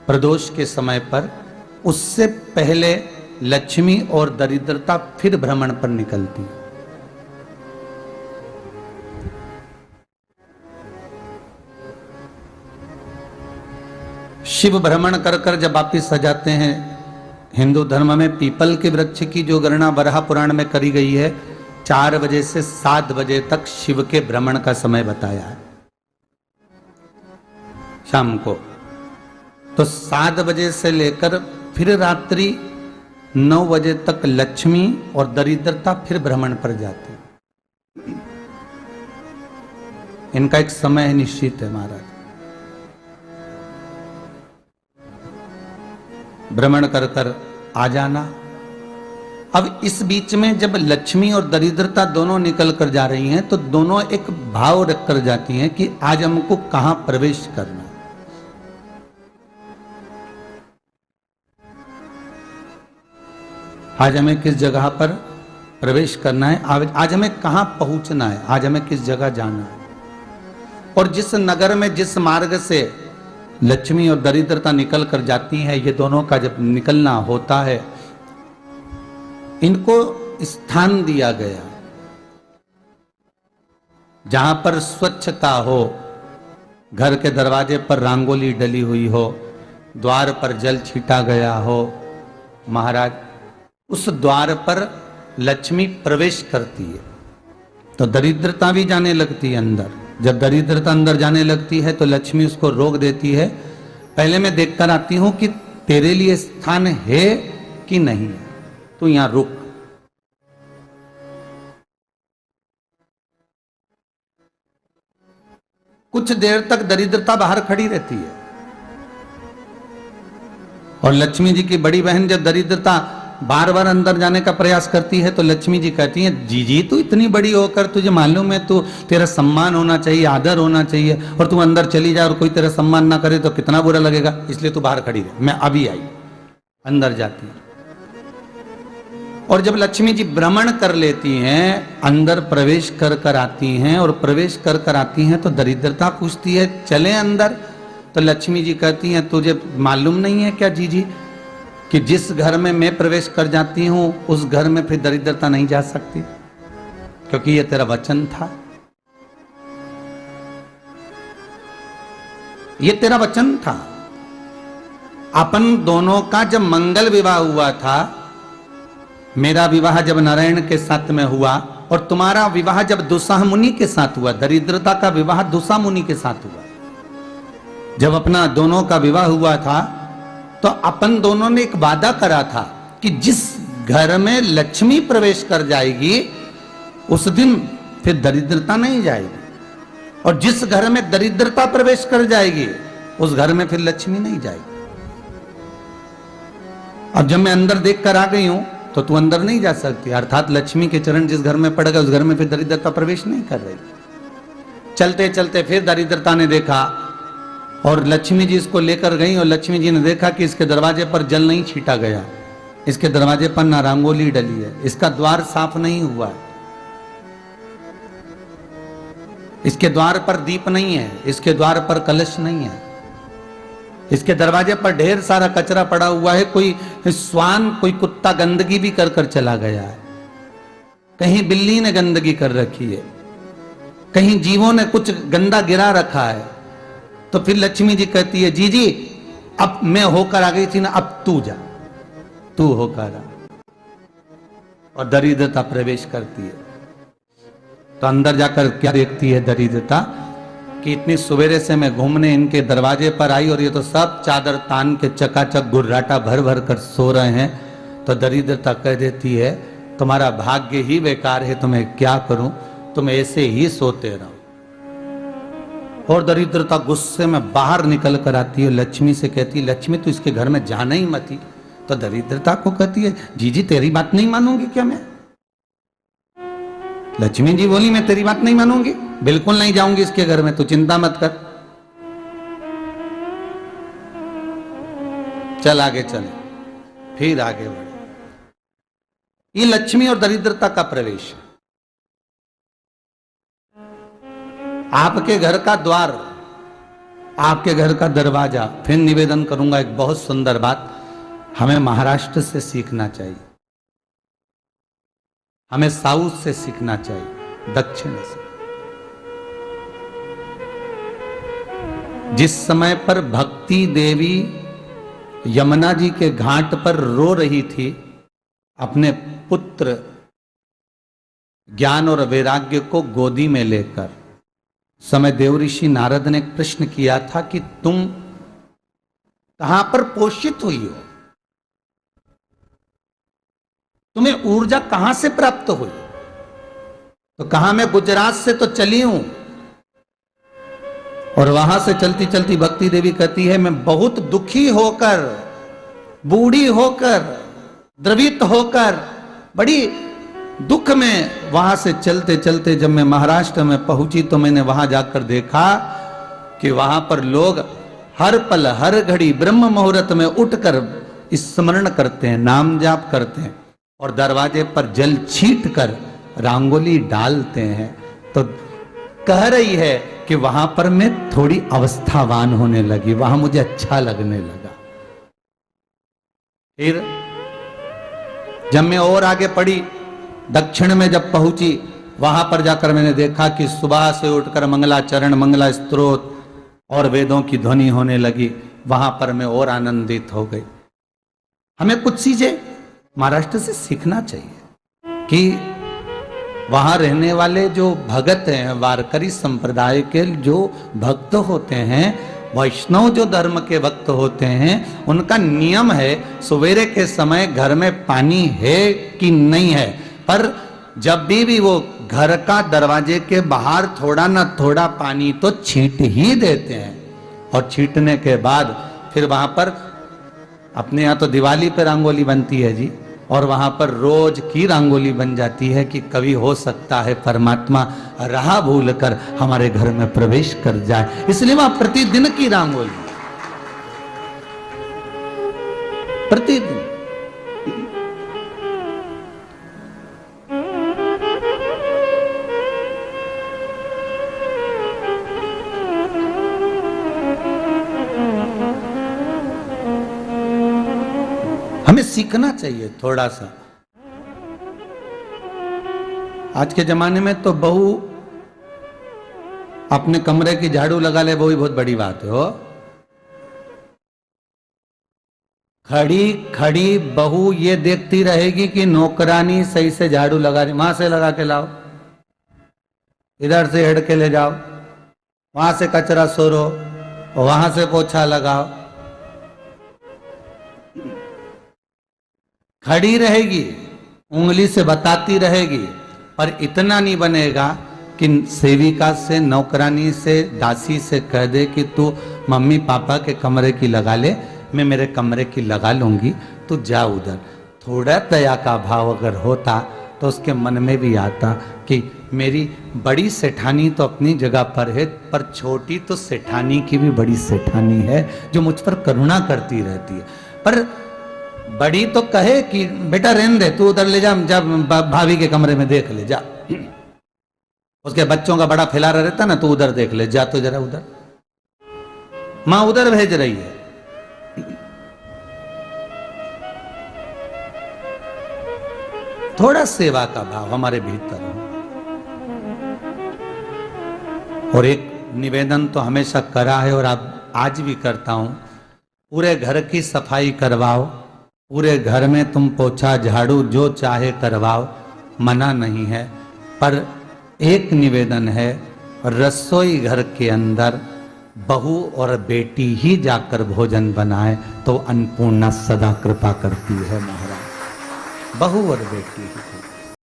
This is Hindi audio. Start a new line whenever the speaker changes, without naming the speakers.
प्रदोष के समय पर, उससे पहले लक्ष्मी और दरिद्रता फिर भ्रमण पर निकलती है। शिव भ्रमण कर कर जब वापिस आ जाते हैं, हिंदू धर्म में पीपल के वृक्ष की जो गणना वराह पुराण में करी गई है, 4 बजे से 7 बजे तक शिव के भ्रमण का समय बताया है शाम को। तो 7 बजे से लेकर फिर रात्रि 9 बजे तक लक्ष्मी और दरिद्रता फिर भ्रमण पर जाती है। इनका एक समय निश्चित है महाराज। भ्रमण कर कर आ जाना। अब इस बीच में जब लक्ष्मी और दरिद्रता दोनों निकल कर जा रही हैं, तो दोनों एक भाव रख कर जाती हैं कि आज हमको कहां प्रवेश करना है। आज हमें किस जगह पर प्रवेश करना है, आज हमें कहां पहुंचना है, आज हमें किस जगह जाना है। और जिस नगर में जिस मार्ग से लक्ष्मी और दरिद्रता निकल कर जाती हैं, ये दोनों का जब निकलना होता है, इनको स्थान दिया गया जहां पर स्वच्छता हो, घर के दरवाजे पर रंगोली डली हुई हो, द्वार पर जल छीटा गया हो। महाराज, उस द्वार पर लक्ष्मी प्रवेश करती है तो दरिद्रता भी जाने लगती है अंदर। जब दरिद्रता अंदर जाने लगती है तो लक्ष्मी उसको रोक देती है, पहले मैं देखकर आती हूं कि तेरे लिए स्थान है कि नहीं है, तू यहां रुक। कुछ देर तक दरिद्रता बाहर खड़ी रहती है और लक्ष्मी जी की बड़ी बहन जब दरिद्रता बार बार अंदर जाने का प्रयास करती है तो लक्ष्मी जी कहती हैं, जीजी तू इतनी बड़ी होकर तुझे मालूम है, तू तेरा सम्मान होना चाहिए, आदर होना चाहिए, और तू अंदर चली जा और कोई तेरा सम्मान ना करे तो कितना बुरा लगेगा, इसलिए तू बाहर खड़ी रहे, मैं अभी आई। अंदर जाती है और जब लक्ष्मी जी भ्रमण कर लेती हैं, अंदर प्रवेश कर कर आती हैं, और प्रवेश कर कर आती हैं तो दरिद्रता पूछती है चले अंदर। तो लक्ष्मी जी कहती हैं, तुझे मालूम नहीं है क्या जीजी कि जिस घर में मैं प्रवेश कर जाती हूं उस घर में फिर दरिद्रता नहीं जा सकती, क्योंकि ये तेरा वचन था, ये तेरा वचन था। अपन दोनों का जब मंगल विवाह हुआ था, मेरा विवाह जब नारायण के साथ में हुआ और तुम्हारा विवाह जब दुसाह मुनि के साथ हुआ, दरिद्रता का विवाह दुसा मुनि के साथ हुआ। जब अपना दोनों का विवाह हुआ था तो अपन दोनों ने एक वादा करा था कि जिस घर में लक्ष्मी प्रवेश कर जाएगी उस दिन फिर दरिद्रता नहीं जाएगी, और जिस घर में दरिद्रता प्रवेश कर जाएगी उस घर में फिर लक्ष्मी नहीं जाएगी। अब जब मैं अंदर देख कर आ गई हूं तो तू अंदर नहीं जा सकती, अर्थात लक्ष्मी के चरण जिस घर में पड़ गए उस घर में फिर दरिद्रता प्रवेश नहीं कर रही। चलते चलते फिर दरिद्रता ने देखा और लक्ष्मी जी इसको लेकर गई, और लक्ष्मी जी ने देखा कि इसके दरवाजे पर जल नहीं छीटा गया, इसके दरवाजे पर ना रंगोली डली है, इसका द्वार साफ नहीं हुआ है, इसके द्वार पर दीप नहीं है, इसके द्वार पर कलश नहीं है, इसके दरवाजे पर ढेर सारा कचरा पड़ा हुआ है, कोई श्वान कोई कुत्ता गंदगी भी कर कर चला गया है, कहीं बिल्ली ने गंदगी कर रखी है, कहीं जीवों ने कुछ गंदा गिरा रखा है। तो फिर लक्ष्मी जी कहती है, जी जी अब मैं होकर आ गई थी ना, अब तू जा, तू होकर आ। और दरिद्रता प्रवेश करती है तो अंदर जाकर क्या देखती है दरिद्रता कि इतनी सवेरे से मैं घूमने इनके दरवाजे पर आई और ये तो सब चादर तान के चकाचक गुर्राटा भर भर कर सो रहे हैं। तो दरिद्रता कह देती है, तुम्हारा भाग्य ही बेकार है, तुम्हें क्या करूं, तुम ऐसे ही सोते रहो। और दरिद्रता गुस्से में बाहर निकल कर आती है, लक्ष्मी से कहती है, लक्ष्मी तू इसके घर में जाना ही मत। तो दरिद्रता को कहती है, जीजी तेरी बात नहीं मानूंगी क्या मैं? लक्ष्मी जी बोली, मैं तेरी बात नहीं मानूंगी, बिल्कुल नहीं जाऊंगी इसके घर में, तू चिंता मत कर, चल आगे चले। फिर आगे बढ़े। ये लक्ष्मी और दरिद्रता का प्रवेश। आपके घर का द्वार आपके घर का दरवाजा। फिर निवेदन करूंगा एक बहुत सुंदर बात, हमें महाराष्ट्र से सीखना चाहिए, हमें साउथ से सीखना चाहिए, दक्षिण से। जिस समय पर भक्ति देवी यमुना जी के घाट पर रो रही थी अपने पुत्र ज्ञान और वैराग्य को गोदी में लेकर, समय देवऋषि नारद ने एक प्रश्न किया था कि तुम कहां पर पोषित हुई हो, तुम्हें ऊर्जा कहां से प्राप्त हुई? तो कहा मैं गुजरात से तो चली हूं। और वहां से चलती चलती भक्ति देवी कहती है मैं बहुत दुखी होकर, बूढ़ी होकर, द्रवित होकर, बड़ी दुख में वहां से चलते चलते जब मैं महाराष्ट्र में पहुंची तो मैंने वहां जाकर देखा कि वहां पर लोग हर पल हर घड़ी ब्रह्म मुहूर्त में उठकर स्मरण करते हैं, नाम जाप करते हैं और दरवाजे पर जल छीट कर रंगोली डालते हैं। तो कह रही है कि वहां पर मैं थोड़ी अवस्थावान होने लगी, वहां मुझे अच्छा लगने लगा। फिर जब मैं और आगे पढ़ी, दक्षिण में जब पहुंची, वहां पर जाकर मैंने देखा कि सुबह से उठकर मंगलाचरण, मंगला स्तोत्र और वेदों की ध्वनि होने लगी। वहां पर मैं और आनंदित हो गई। हमें कुछ चीजें महाराष्ट्र से सीखना चाहिए कि वहां रहने वाले जो भगत हैं, वारकरी संप्रदाय के जो भक्त होते हैं, वैष्णव जो धर्म के भक्त होते हैं, उनका नियम है सवेरे के समय घर में पानी है कि नहीं है, पर जब भी वो घर का दरवाजे के बाहर थोड़ा ना थोड़ा पानी तो छींट ही देते हैं। और छींटने के बाद फिर वहां पर अपने यहाँ तो दिवाली पे रंगोली बनती है जी, और वहां पर रोज की रंगोली बन जाती है कि कभी हो सकता है परमात्मा राह भूल कर हमारे घर में प्रवेश कर जाए, इसलिए वहां प्रतिदिन की रंगोली, प्रतिदिन। हमें सीखना चाहिए थोड़ा सा। आज के जमाने में तो बहू अपने कमरे की झाड़ू लगा ले, वो ही बहुत बड़ी बात है। हो खड़ी खड़ी बहू ये देखती रहेगी कि नौकरानी सही से झाड़ू लगा रही, वहां से लगा के लाओ, इधर से हेड के ले जाओ, वहां से कचरा सोरो, वहां से पोछा लगाओ। खड़ी रहेगी, उंगली से बताती रहेगी, पर इतना नहीं बनेगा कि सेविका से, नौकरानी से, दासी से कह दे कि तू मम्मी पापा के कमरे की लगा ले, मैं मेरे कमरे की लगा लूंगी, तू जा उधर। थोड़ा दया का भाव अगर होता तो उसके मन में भी आता कि मेरी बड़ी सेठानी तो अपनी जगह पर है, पर छोटी तो सेठानी की भी बड़ी सेठानी है जो मुझ पर करुणा करती रहती है। पर बड़ी तो कहे कि बेटा रहने दे, तू उधर ले जा, जब भाभी के कमरे में देख ले जा, उसके बच्चों का बड़ा फैलारा रहता ना, तू उधर देख ले जा, तो जरा उधर, मां उधर भेज रही है। थोड़ा सेवा का भाव हमारे भीतर हो। और एक निवेदन तो हमेशा करा है और अब आज भी करता हूं, पूरे घर की सफाई करवाओ, पूरे घर में तुम पोछा झाड़ू जो चाहे करवाओ, मना नहीं है। पर एक निवेदन है, रसोई घर के अंदर बहू और बेटी ही जाकर भोजन बनाए तो अन्नपूर्णा सदा कृपा करती है महाराज। बहू और बेटी ही।